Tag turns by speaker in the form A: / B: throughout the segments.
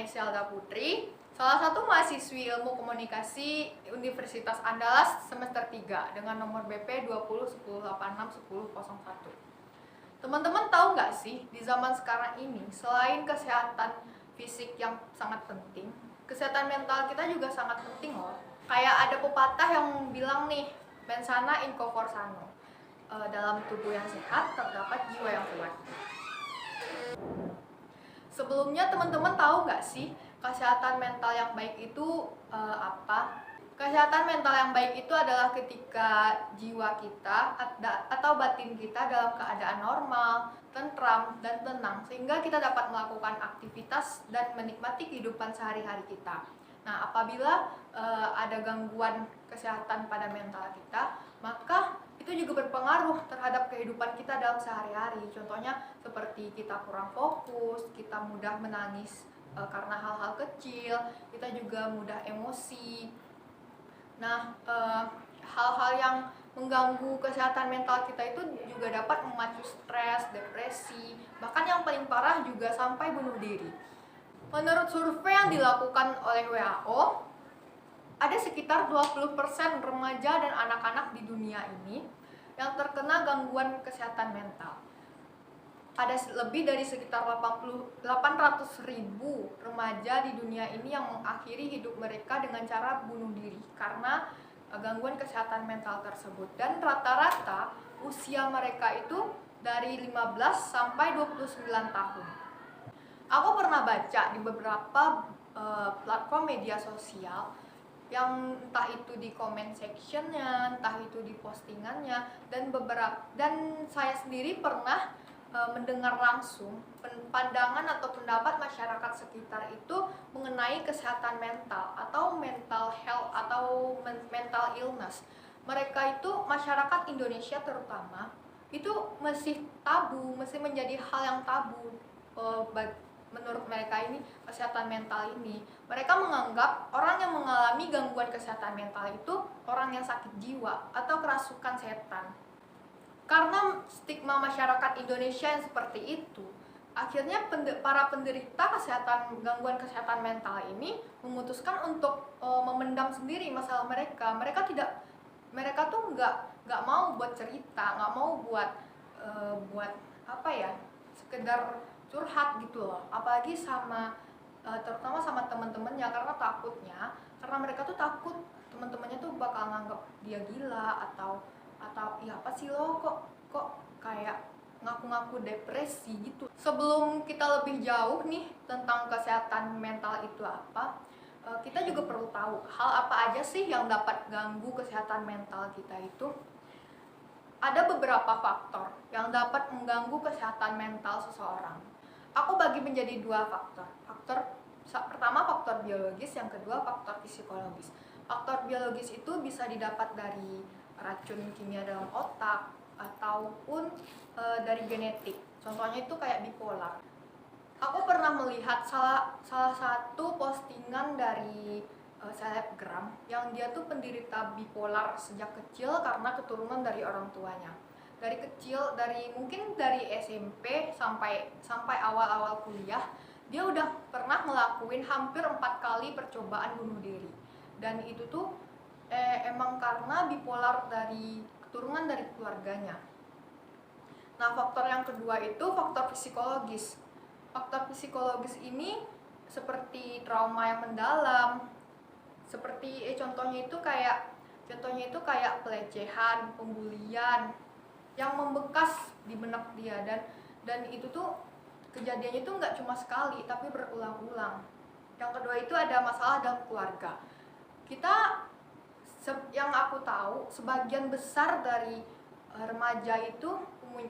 A: Iselda Putri, salah satu mahasiswi Ilmu Komunikasi Universitas Andalas semester 3 dengan nomor BP 2010861001. Teman-teman tahu nggak sih, di zaman sekarang ini, selain kesehatan fisik yang sangat penting, kesehatan mental kita juga sangat penting loh. Kayak ada pepatah yang bilang nih, mens sana in corpore sano. Dalam tubuh yang sehat terdapat jiwa yang kuat. Sebelumnya teman-teman tahu nggak sih kesehatan mental yang baik itu apa? Kesehatan mental yang baik itu adalah ketika jiwa kita atau batin kita dalam keadaan normal, tentram, dan tenang sehingga kita dapat melakukan aktivitas dan menikmati kehidupan sehari-hari kita. Nah, apabila ada gangguan kesehatan pada mental kita, maka itu juga berpengaruh terhadap kehidupan kita dalam sehari-hari. Contohnya seperti kita kurang fokus, kita mudah menangis karena hal-hal kecil, kita juga mudah emosi. Nah, hal-hal yang mengganggu kesehatan mental kita itu juga dapat memacu stres, depresi, bahkan yang paling parah juga sampai bunuh diri. Menurut survei yang dilakukan oleh WHO, ada sekitar 20% remaja dan anak-anak di dunia ini yang terkena gangguan kesehatan mental. Ada lebih dari sekitar 800.000 remaja di dunia ini yang mengakhiri hidup mereka dengan cara bunuh diri karena gangguan kesehatan mental tersebut. Dan rata-rata usia mereka itu dari 15 sampai 29 tahun. Aku pernah baca di beberapa platform media sosial yang entah itu di comment sectionnya, entah itu di postingannya, dan saya sendiri pernah mendengar langsung pandangan atau pendapat masyarakat sekitar itu mengenai kesehatan mental atau mental health atau mental illness. Mereka itu, masyarakat Indonesia terutama, itu masih tabu, masih menjadi hal yang tabu menurut mereka ini, kesehatan mental ini. Mereka menganggap orang yang mengalami gangguan kesehatan mental itu orang yang sakit jiwa atau kerasukan setan. Karena stigma masyarakat Indonesia yang seperti itu, akhirnya para penderita gangguan kesehatan mental ini memutuskan untuk memendam sendiri masalah mereka. Mereka tuh nggak mau buat cerita, nggak mau buat sekedar curhat gitu loh. Apalagi terutama sama teman-temannya, karena mereka tuh takut teman-temannya tuh bakal nganggap dia gila atau ya apa sih lo kok kayak ngaku-ngaku depresi gitu. Sebelum kita lebih jauh nih tentang kesehatan mental itu apa, kita juga perlu tahu hal apa aja sih yang dapat ganggu kesehatan mental kita itu. Ada beberapa faktor yang dapat mengganggu kesehatan mental seseorang. Aku bagi menjadi dua faktor. Pertama faktor biologis, yang kedua faktor psikologis. Faktor biologis itu bisa didapat dari racun kimia dalam otak ataupun dari genetik. Contohnya itu kayak bipolar. Aku pernah melihat salah satu postingan dari selebgram yang dia tuh penderita bipolar sejak kecil karena keturunan dari orang tuanya. Dari kecil, mungkin dari SMP sampai awal-awal kuliah, dia udah pernah ngelakuin hampir 4 kali percobaan bunuh diri. Dan itu tuh emang karena bipolar dari keturunan dari keluarganya. Nah, faktor yang kedua itu faktor psikologis. Faktor psikologis ini seperti trauma yang mendalam, seperti contohnya itu kayak pelecehan, pembulian yang membekas di benak dia, dan itu tuh kejadiannya itu nggak cuma sekali tapi berulang-ulang. Yang kedua itu ada masalah dalam keluarga. Yang aku tahu, sebagian besar dari remaja itu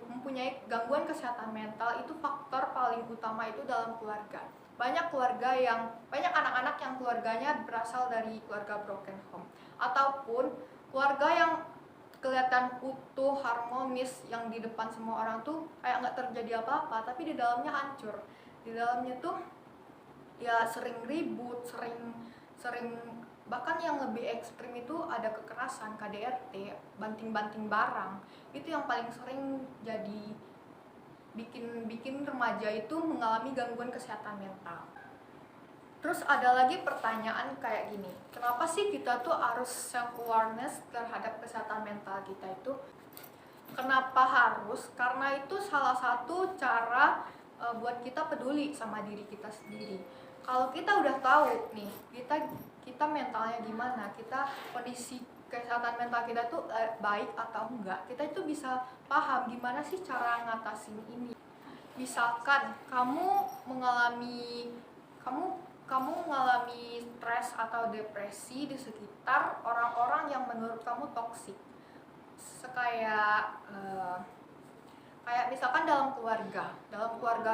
A: mempunyai gangguan kesehatan mental. Itu faktor paling utama itu dalam keluarga. Banyak anak-anak yang keluarganya berasal dari keluarga broken home, ataupun keluarga yang kelihatan utuh, harmonis, yang di depan semua orang tuh kayak nggak terjadi apa-apa, tapi di dalamnya hancur. Di dalamnya tuh ya sering ribut, sering bahkan yang lebih ekstrim itu ada kekerasan, KDRT, banting-banting barang. Itu yang paling sering jadi bikin remaja itu mengalami gangguan kesehatan mental. Terus ada lagi pertanyaan kayak gini, kenapa sih kita tuh harus self awareness terhadap kesehatan mental kita itu? Kenapa harus? Karena itu salah satu cara buat kita peduli sama diri kita sendiri. Kalau kita udah tahu nih, kita mentalnya gimana, kita kondisi kesehatan mental kita tuh baik atau enggak, kita itu bisa paham gimana sih cara ngatasin ini. Misalkan kamu mengalami stres atau depresi di sekitar orang-orang yang menurut kamu toksik. Kayak misalkan dalam keluarga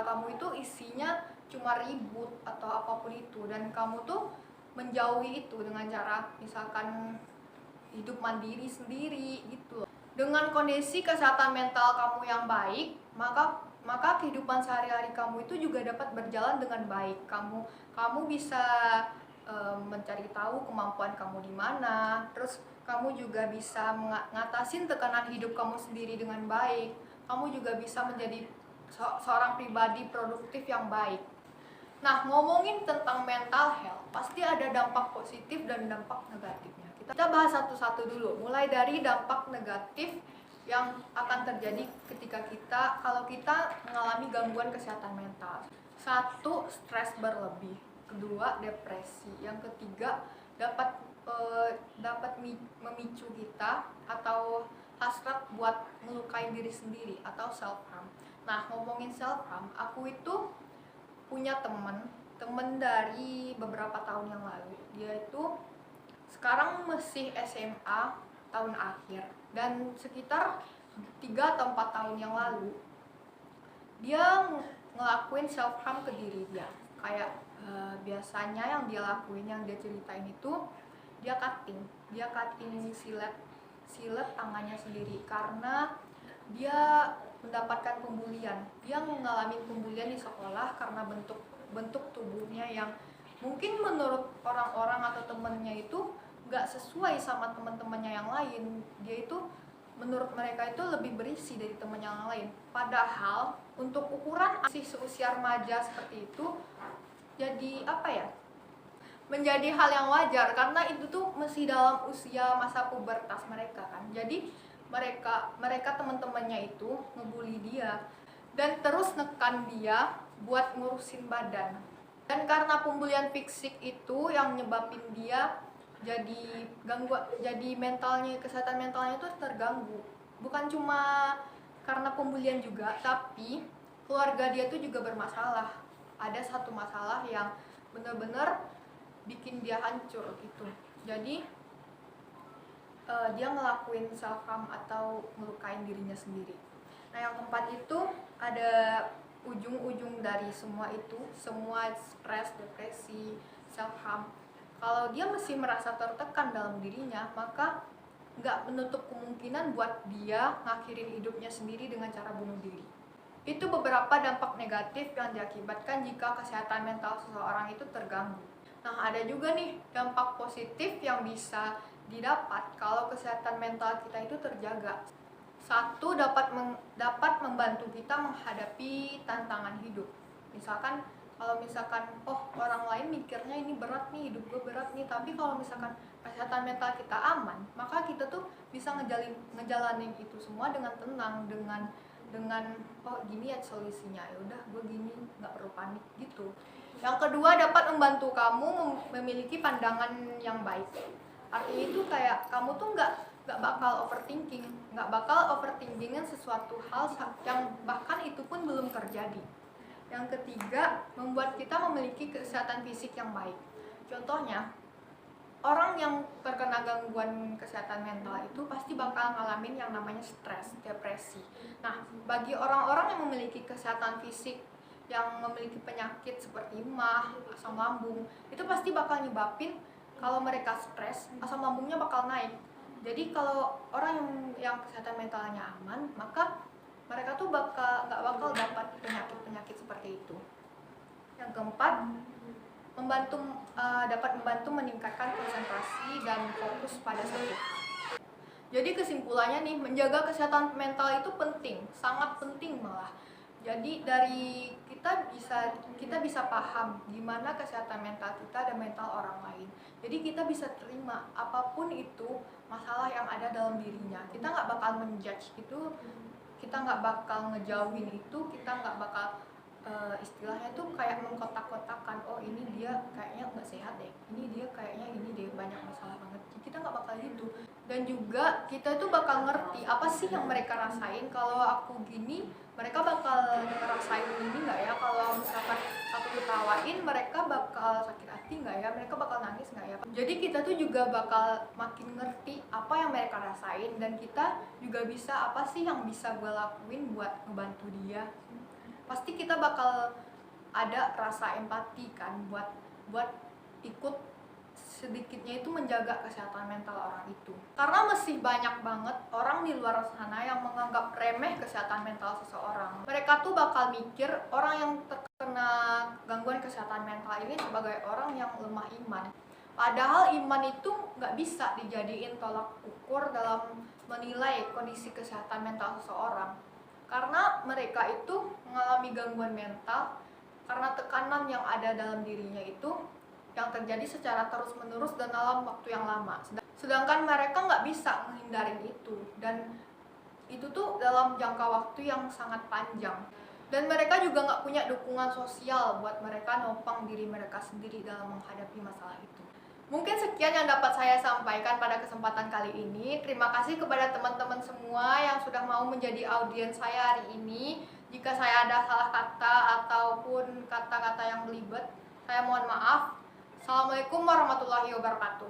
A: kamu itu isinya cuma ribut atau apapun itu, dan kamu tuh menjauhi itu dengan cara misalkan hidup mandiri sendiri gitu. Dengan kondisi kesehatan mental kamu yang baik, maka kehidupan sehari-hari kamu itu juga dapat berjalan dengan baik. Kamu bisa mencari tahu kemampuan kamu di mana, terus kamu juga bisa ngatasin tekanan hidup kamu sendiri dengan baik. Kamu juga bisa menjadi seorang pribadi produktif yang baik. Nah, ngomongin tentang mental health, pasti ada dampak positif dan dampak negatifnya. Kita bahas satu-satu dulu, mulai dari dampak negatif yang akan terjadi kalau kita mengalami gangguan kesehatan mental. 1. Stres berlebih. 2. Depresi. Yang ketiga, dapat memicu kita atau hasrat buat melukai diri sendiri atau self harm. Nah, ngomongin self harm, aku itu punya temen dari beberapa tahun yang lalu. Dia itu sekarang masih SMA tahun akhir, dan sekitar 3 atau 4 tahun yang lalu dia ngelakuin self harm ke diri dia. Kayak biasanya yang dia lakuin, yang dia ceritain itu dia cutting silet tangannya sendiri karena dia mendapatkan pembulian. Dia mengalami pembulian di sekolah karena bentuk tubuhnya yang mungkin menurut orang-orang atau temennya itu nggak sesuai sama teman-temannya yang lain. Dia itu menurut mereka itu lebih berisi dari teman yang lain. Padahal untuk ukuran masih seusia remaja seperti itu, jadi menjadi hal yang wajar karena itu tuh masih dalam usia masa pubertas mereka kan. Jadi mereka teman-temannya itu ngebully dia dan terus nekan dia buat ngurusin badan. Dan karena pembulian fisik itu yang nyebabin dia jadi kesehatan mentalnya itu terganggu. Bukan cuma karena pembulian juga, tapi keluarga dia tuh juga bermasalah. Ada satu masalah yang benar-benar bikin dia hancur gitu. Jadi dia ngelakuin self harm atau melukain dirinya sendiri. Nah, yang keempat itu ada ujung-ujung dari semua stres, depresi, self harm. Kalau dia masih merasa tertekan dalam dirinya, maka nggak menutup kemungkinan buat dia ngakhirin hidupnya sendiri dengan cara bunuh diri. Itu beberapa dampak negatif yang diakibatkan jika kesehatan mental seseorang itu terganggu. Nah, ada juga nih dampak positif yang bisa didapat kalau kesehatan mental kita itu terjaga. 1. Dapat membantu kita menghadapi tantangan hidup. Kalau misalkan orang lain mikirnya ini berat nih, hidup gue berat nih, tapi kalau misalkan kesehatan mental kita aman, maka kita tuh bisa ngejalanin itu semua dengan tenang, dengan gini ya solusinya, ya udah gue gini, nggak perlu panik gitu. Yang kedua, dapat membantu kamu memiliki pandangan yang baik. Artinya itu kayak kamu tuh nggak bakal overthinkingin sesuatu hal yang bahkan itu pun belum terjadi. Yang ketiga, membuat kita memiliki kesehatan fisik yang baik. Contohnya, orang yang terkena gangguan kesehatan mental itu pasti bakal ngalamin yang namanya stres, depresi. Nah, bagi orang-orang yang memiliki kesehatan fisik, yang memiliki penyakit seperti MAH, asam lambung, itu pasti bakal nyebabin kalau mereka stres, asam lambungnya bakal naik. Jadi kalau orang yang kesehatan mentalnya aman, maka mereka tuh nggak bakal dapat penyakit seperti itu. Yang keempat, dapat membantu meningkatkan konsentrasi dan fokus pada satu hal. Jadi kesimpulannya nih, menjaga kesehatan mental itu penting, sangat penting malah. Jadi dari kita bisa paham gimana kesehatan mental kita dan mental orang lain. Jadi kita bisa terima apapun itu masalah yang ada dalam dirinya. Kita nggak bakal menjudge itu, kita nggak bakal ngejauhin itu, kita nggak bakal istilahnya tuh kayak mengkotak-kotakan, oh ini dia kayaknya nggak sehat deh, ini dia kayaknya ini deh banyak masalah banget. Kita nggak bakal gitu. Dan juga kita tuh bakal ngerti apa sih yang mereka rasain. Kalau aku gini, mereka bakal ngerasain ini nggak ya? Kalau misalkan aku ketawain, mereka bakal sakit hati nggak ya? Mereka bakal nangis nggak ya? Jadi kita tuh juga bakal makin ngerti apa yang mereka rasain, dan kita juga bisa apa sih yang bisa gue lakuin buat ngebantu dia. Pasti kita bakal ada rasa empati kan buat ikut sedikitnya itu menjaga kesehatan mental orang itu. Karena masih banyak banget orang di luar sana yang menganggap remeh kesehatan mental seseorang. Mereka tuh bakal mikir orang yang terkena gangguan kesehatan mental ini sebagai orang yang lemah iman. Padahal iman itu nggak bisa dijadiin tolak ukur dalam menilai kondisi kesehatan mental seseorang. Karena mereka itu mengalami gangguan mental karena tekanan yang ada dalam dirinya itu yang terjadi secara terus-menerus dan dalam waktu yang lama. Sedangkan mereka nggak bisa menghindarin itu, dan itu tuh dalam jangka waktu yang sangat panjang. Dan mereka juga nggak punya dukungan sosial buat mereka nopang diri mereka sendiri dalam menghadapi masalah itu. Mungkin sekian yang dapat saya sampaikan pada kesempatan kali ini. Terima kasih kepada teman-teman semua yang sudah mau menjadi audiens saya hari ini. Jika saya ada salah kata ataupun kata-kata yang belibet, saya mohon maaf. Assalamualaikum warahmatullahi wabarakatuh.